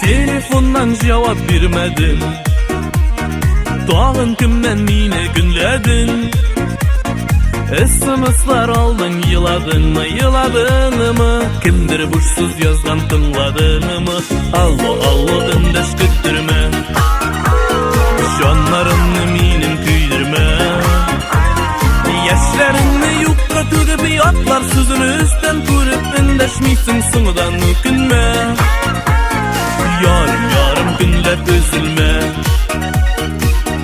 Telefondan cevap vermedin, dağın kimden meni günledin. SMS'lar aldın, yıladın mı? Kimdir buçsuz yazgan tınladın mı? Allo öndeş küttürme, şanlarını minim küydürme. Yaşlarını yukka tügüp yatlar sözünü üstten kürüp indeşmiysin sıngıdan ökünme. Yarım günler üzülme,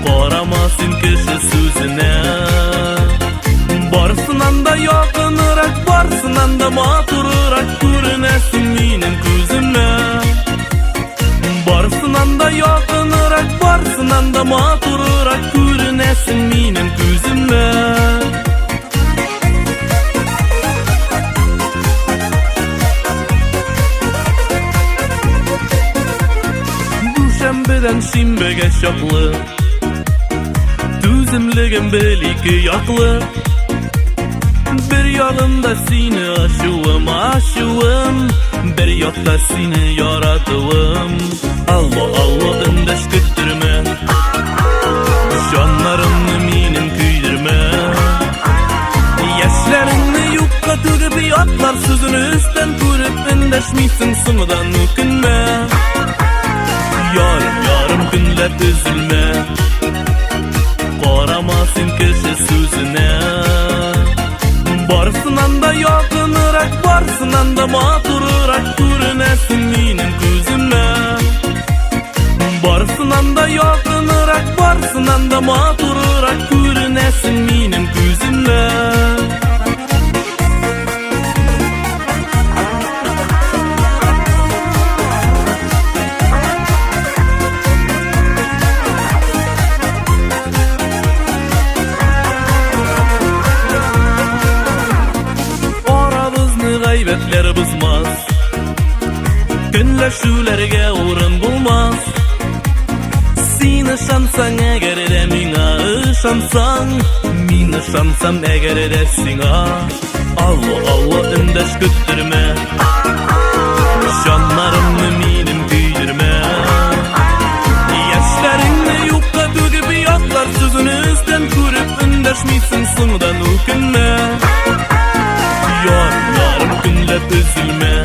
qaramasın kişi sözüne. Barsınan da yakınırak, barsınan da matururak görünesin minin gözüme. Barsınan da yakınırak, barsınan da matururak görünesin minin gözüme. Şembeden şimbege şaklı, tüzümlegem beliki yaklı. Bir yanımda seni aşığım, bir yakta seni yaratığım. Allo öndeş küttürme, şanlarını minim küydürme. Yaşlarını yukka tügüp yatlar sözünü üstten kürüp indeşmiysin sıngıdan ökünme. Yarım günler üzülme, qaramasın kişi sözüne. Barsınan da yakınırak, barsınan da matururak görünesin minin gözüme. Barsınan da yakınırak, barsınan da matururak görünesin minin gözüme. Gaybetler bızmaz, günleşülerge uğrun bulmaz. Sen ışansan eger de mina ışansan, min ışansam eger de sina. Allo öndeş küttürme, şanlarımı minim küydürme. Yaşlarını yukka tügüp yatlar sözünü üstten kürüp indeşmiysin sıngıdan ökünme. Yarım günler üzülme,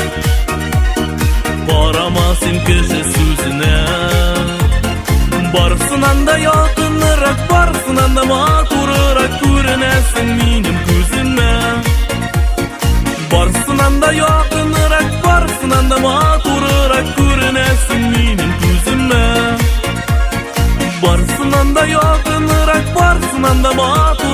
qaramasın kişi sözüne. Barsınan da yakınırak, barsınan da matururak görünesin minim gözüme. Barsınan da yakınırak, barsınan da matururak görünesin minim gözüme. Barsınan da yakınırak, barsınan da matururak